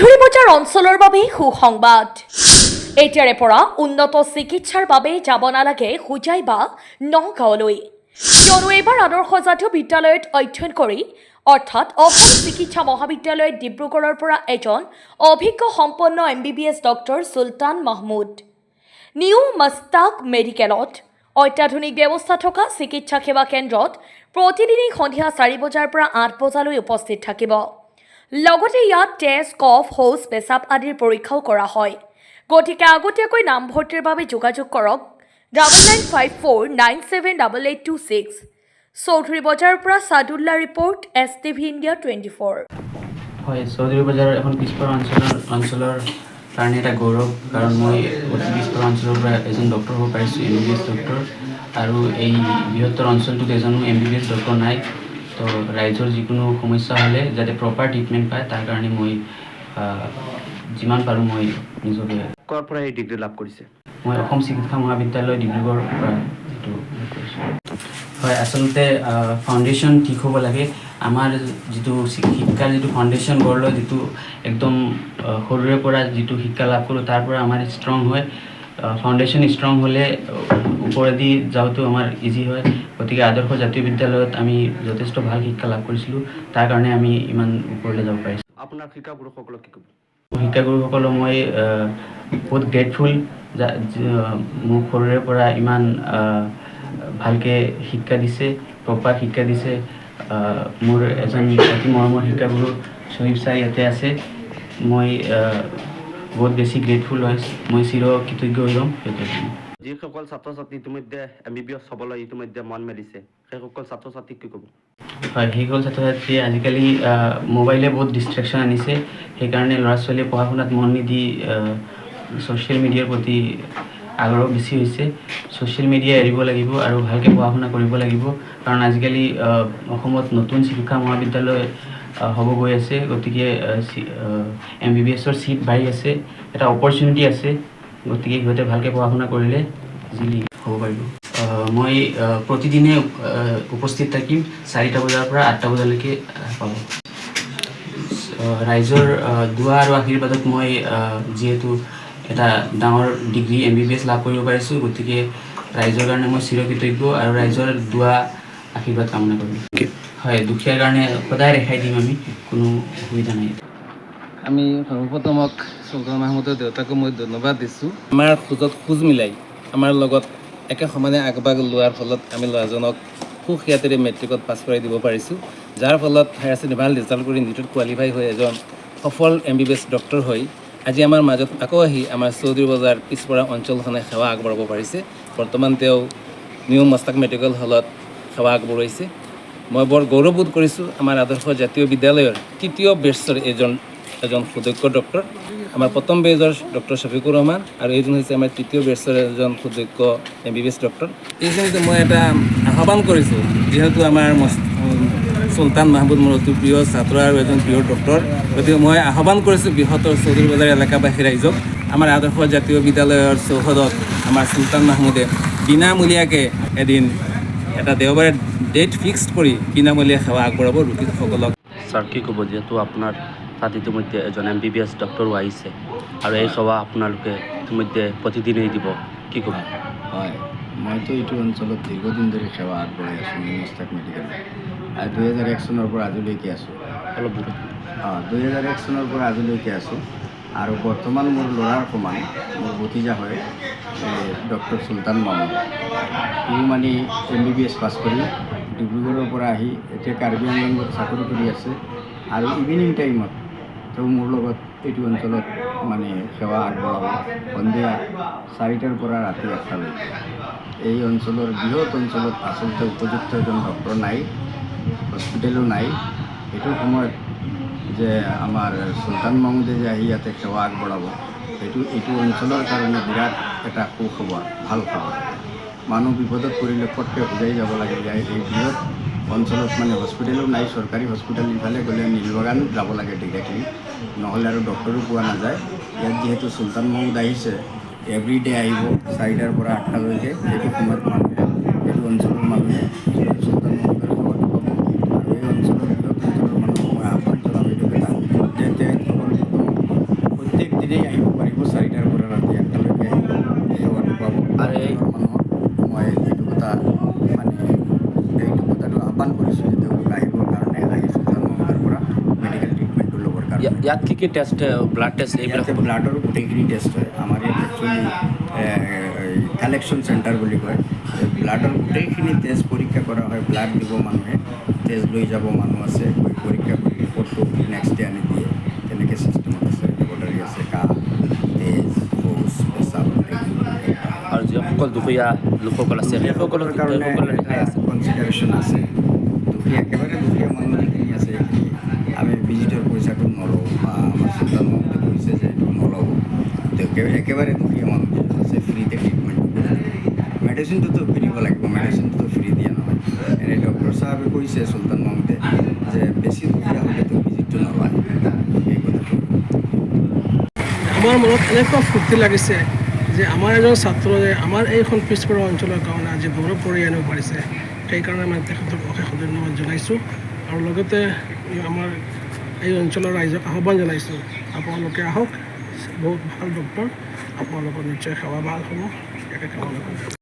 চৌধুৰী বজাৰ অঞ্চলৰ বাবে সুসংবাদ। এতিয়াৰে পৰা উন্নত চিকিৎসাৰ বাবে যাব নালাগে হোজাই বা নগাঁৱলৈ, কিয়নো এইবাৰ আদৰ্শ জাতীয় বিদ্যালয়ত অধ্যয়ন কৰি অৰ্থাৎ অসম চিকিৎসা মহাবিদ্যালয় ডিব্ৰুগড়ৰ পৰা এজন অভিজ্ঞ সম্পন্ন MBBS ডক্টৰ চুলতান মাহমুদ নিউ মাস্তাক মেডিকেলত অত্যাধুনিক ব্যৱস্থা থকা চিকিৎসা সেৱা কেন্দ্ৰত প্ৰতিদিনে সন্ধিয়া 4 বজাৰ পৰা 8 বজালৈ উপস্থিত থাকিব। লগতে ইয়াত টেষ্ট, কফ, শৌচ, পেচাব আদিৰ পৰীক্ষাও কৰা হয়। গতিকে আগতীয়াকৈ নামভৰ্তিৰ বাবে যোগাযোগ কৰক 9954978826। চৌধুৰী বজাৰৰ পৰা সাদুল্লা ৰিপৰ্ট, STV ইণ্ডিয়া 24। হয়, চৌধুৰী বজাৰ এখন পিছপৰা অঞ্চলৰ কাৰণে এটা গৌৰৱ, কাৰণ মই অতি পিছপৰা অঞ্চলৰ পৰা এজন ডক্টৰ হ'ব পাৰিছোঁ, MBBS ডক্টৰ। আৰু এই বৃহত্তৰ অঞ্চলটোত এজনো MBBS ডক্টৰ নাই। তো ৰাইজৰ যিকোনো সমস্যা হ'লে যাতে প্ৰপাৰ ট্ৰিটমেণ্ট পায়, তাৰ কাৰণে মই যিমান পাৰোঁ মই নিজকে। ক'ৰ পৰা এই ডিগ্ৰী লাভ কৰিছে? মই অসম চিকিৎসা মহাবিদ্যালয় ডিব্ৰুগড়ৰ পৰা এইটো কৰিছোঁ। হয়, আচলতে ফাউণ্ডেশ্যন ঠিক হ'ব লাগে। আমাৰ যিটো শিক্ষাৰ যিটো ফাউণ্ডেশ্যন গঢ় লয়, যিটো একদম সৰুৰে পৰা যিটো শিক্ষা লাভ কৰোঁ, তাৰ পৰা আমাৰ ষ্ট্ৰং হয়। ফাউণ্ডেশ্যন ষ্ট্ৰং হ'লে ওপৰেদি যাওঁতেও আমাৰ ইজি হয়। গতিকে আদৰ্শ জাতীয় বিদ্যালয়ত আমি যথেষ্ট ভাল শিক্ষা লাভ কৰিছিলোঁ, তাৰ কাৰণে আমি ইমান ওপৰলৈ যাব পাৰিছোঁ। আপোনাৰ শিক্ষাগুৰুসকলক কি ক'ব? শিক্ষাগুৰুসকলক মই বহুত গ্ৰেটফুল, মোক সৰুৰে পৰা ইমান ভালকৈ শিক্ষা দিছে, প্ৰপাৰ শিক্ষা দিছে। মোৰ এজন অতি মৰমৰ শিক্ষাগুৰু শ্বহীদ ছাৰ ইয়াতে আছে। মই বহুত বেছি গ্ৰেটফুল হয়, মই চিৰকৃতজ্ঞ হৈ যাম সেইটোৱে। যিসকল ছাত্ৰ ছাত্ৰী ইতিমধ্যে MBBS হ'বলৈ ইতিমধ্যে মন মেলিছে, সেইসকল ছাত্ৰ ছাত্ৰীক কি ক'ব? হয়, সেইসকল ছাত্ৰ ছাত্ৰীয়ে আজিকালি মোবাইলে বহুত ডিষ্ট্ৰেকশ্যন আনিছে। সেইকাৰণে ল'ৰা ছোৱালীয়ে পঢ়া শুনাত মন নিদি ছ'চিয়েল মিডিয়াৰ প্ৰতি আগ্ৰহ বেছি হৈছে। ছ'চিয়েল মিডিয়া এৰিব লাগিব আৰু ভালকৈ পঢ়া শুনা কৰিব লাগিব, কাৰণ আজিকালি অসমত নতুন চিকিৎসা মহাবিদ্যালয় হ'ব গৈ আছে। গতিকে MBBSৰ চিট বাঢ়ি আছে, এটা অপৰচুনিটি আছে। গতিকে সিহঁতে ভালকৈ পঢ়া শুনা কৰিলে ইজিলি হ'ব পাৰিব। মই প্ৰতিদিনে উপস্থিত থাকিম 4টা বজাৰ পৰা 8টা বজালৈকে পাব। ৰাইজৰ দুৱা আৰু আশীৰ্বাদত মই যিহেতু এটা ডাঙৰ ডিগ্ৰী MBBS লাভ কৰিব পাৰিছোঁ, গতিকে ৰাইজৰ কাৰণে মই চিৰকৃতজ্ঞ আৰু ৰাইজৰ দুৱা আশীৰ্বাদ কামনা কৰিম। হয়, দুখীয়াৰ কাৰণে সদায় ৰেহাই দিম আমি, কোনো অসুবিধা নাই। আমি সৰ্বপ্ৰথমক চুলতান মাহমুদৰ দেউতাকো মই ধন্যবাদ দিছোঁ। আমাৰ খোজত খোজ মিলাই আমাৰ লগত একে সমানে আগভাগ লোৱাৰ ফলত আমি ল'ৰাজনক সুখ্যাতিৰে মেট্ৰিকত পাছ কৰাই দিব পাৰিছোঁ, যাৰ ফলত হায়াৰ ছেকেণ্ডেৰী ভাল ৰিজাল্ট কৰি নীটত কোৱালিফাই হৈ এজন সফল MBBS ডক্টৰ হৈ আজি আমাৰ মাজত আকৌ আহি আমাৰ চৌধুৰী বজাৰ পিছপৰা অঞ্চলখনে সেৱা আগবঢ়াব পাৰিছে। বৰ্তমান তেওঁ নিউ মাস্তাক মেডিকেল হলত সেৱা আগবঢ়াইছে। মই বৰ গৌৰৱবোধ কৰিছোঁ। আমাৰ আদৰ্শ জাতীয় বিদ্যালয়ৰ 3য় বেটছৰ এজন সুদক্ষ ডক্টৰ, আমাৰ প্ৰথম বেজৰ ডক্টৰ শফিকুৰ ৰহমান, আৰু এইজন হৈছে আমাৰ 3য় বেটছৰ এজন সুদক্ষ MBBS ডক্টৰ। এইখিনিতে মই এটা আহ্বান কৰিছোঁ, যিহেতু আমাৰ চুলতান মাহমুদ মোৰ অতি প্ৰিয় ছাত্ৰ আৰু এজন প্ৰিয় ডক্টৰ, গতিকে মই আহ্বান কৰিছোঁ বৃহত্তৰ চৌধুৰী বজাৰ এলেকাবাসী ৰাইজক, আমাৰ আদৰ্শ জাতীয় বিদ্যালয়ৰ চৌহদত আমাৰ চুলতান মাহমুদে বিনামূলীয়াকৈ এদিন এটা দেওবাৰে ডেট ফিক্সড কৰি বিনামূলীয়া সেৱা আগবঢ়াব ৰোগীসকলক। ছাৰ কি ক'ব, যিহেতু আপোনাৰ তাত ইতিমধ্যে এজন MBBS ডক্টৰো আহিছে আৰু এই সেৱা আপোনালোকে ইতিমধ্যে প্ৰতিদিনেই দিব, কি ক'ব? হয়, মইতো এইটো অঞ্চলত দীৰ্ঘদিন ধৰি সেৱা আগবঢ়াই আছোঁ নিউ মাস্তাক মেডিকেলত। 2001 চনৰ পৰা আজিলৈকে আছোঁ। অলপ দূৰত। 2001 চনৰ পৰা আজিলৈকে আছোঁ। আৰু বৰ্তমান মোৰ ল'ৰাৰ সমান মোৰ ভতিজা হয় ডক্টৰ চুলতান মাহমুদ। সিও মানে MBBS পাছ কৰি ডিব্ৰুগড়ৰ পৰা আহি এতিয়া কাৰ্বি আংলঙত চাকৰি কৰি আছে, আৰু ইভিনিং টাইমত তেওঁ মোৰ লগত এইটো অঞ্চলত মানে সেৱা আগবঢ়াব সন্ধিয়া 4টাৰ পৰা ৰাতি 8টালৈকে। এই অঞ্চলৰ বৃহৎ অঞ্চলত আচলতে উপযুক্ত এজন ডক্টৰ নাই, হস্পিটেলো নাই। এইটো সময়ত যে আমাৰ চুলতান মাহমুদে যে আহি ইয়াতে সেৱা আগবঢ়াব, এইটো অঞ্চলৰ কাৰণে বিৰাট এটা সুখবৰ, ভাল খবৰ। মানুহ বিপদত পৰিলে পটকৈ বুজাই যাব লাগে। এই বৃহৎ অঞ্চলত মানে হস্পিটেলো নাই, চৰকাৰী হস্পিটেল ইফালে গ'লে নীলবাগান যাব লাগে ডিৰেক্টলি, নহ'লে আৰু ডক্টৰো পোৱা নাযায়। ইয়াত যিহেতু চুলতান মাহমুদ আহিছে, এভৰিডে আহিব 4টাৰ পৰা 8টালৈকে। সেইটো সময়ত মানুহে, এইটো অঞ্চলৰ মানুহে চুলতান মাহমুদৰ খবৰটো পাব। আৰু এই অঞ্চলৰ বৃহৎ অঞ্চলৰ মানুহক মই আহ্বান জনাম এইটো কথা যে তেখেতসকল ইয়াত কি টেষ্ট ব্লাড টেষ্ট এইবিলাক ইয়াতে ব্লাডৰ গোটেইখিনি টেষ্ট হয় আমাৰ ইয়াত একচুৱেলি কালেকশ্যন চেণ্টাৰ বুলি কয় ব্লাডৰ গোটেইখিনি তেজ পৰীক্ষা কৰা হয় ব্লাড দিব মানুহে তেজ লৈ যাব মানুহ আছে গৈ পৰীক্ষা কৰি ৰিপৰ্টটো নেক্সট ডে আনি দিয়ে তেনেকৈ চিষ্টেমত আছে লেবৰেটৰী আছে কাহ তেজ শৌচ পেচাব আৰু যিসকল দুখীয়া লোকসকল আছে সেইসকলৰ কাৰণে কনচিডাৰেশ্যন আছে দুখীয়া একেবাৰে দুখীয়া মানুহ যিখিনি আছে আমি ভিজিটৰ পইচাটো নলওঁ বা আমাৰ চুলতান মাহমুদে কৈছে যে এইটো নলওঁ একেবাৰে দুখীয়া মানুহ যিজন আছে ফ্ৰীতে ট্ৰিটমেণ্ট মেডিচিনটোতো কিনিব লাগিব মেডিচিনটোতো ফ্ৰী দিয়া নহয় এনেই ডক্টৰ চাহাবে কৈছে চুলতান মাহমুদে যে বেছি দুখীয়া হ'লেতো ভিজিটটো নলয় এই কথাটো আমাৰ মনত এনেকুৱা ফূৰ্তি লাগিছে যে আমাৰ এজন ছাত্ৰই আমাৰ এইখন পিছপৰা অঞ্চলৰ কাৰণে আজি গৌৰৱ কৰি আনিব পাৰিছে সেইকাৰণে মই তেখেতক অশেষ ধন্যবাদ জনাইছোঁ আৰু লগতে আমাৰ এই অঞ্চলৰ ৰাইজক আহ্বান জনাইছোঁ আপোনালোকে আহক বহুত ভাল ডক্টৰ আপোনালোকৰ নিশ্চয় সেৱা ভাল হ'ব ইয়াকে কামনা কৰোঁ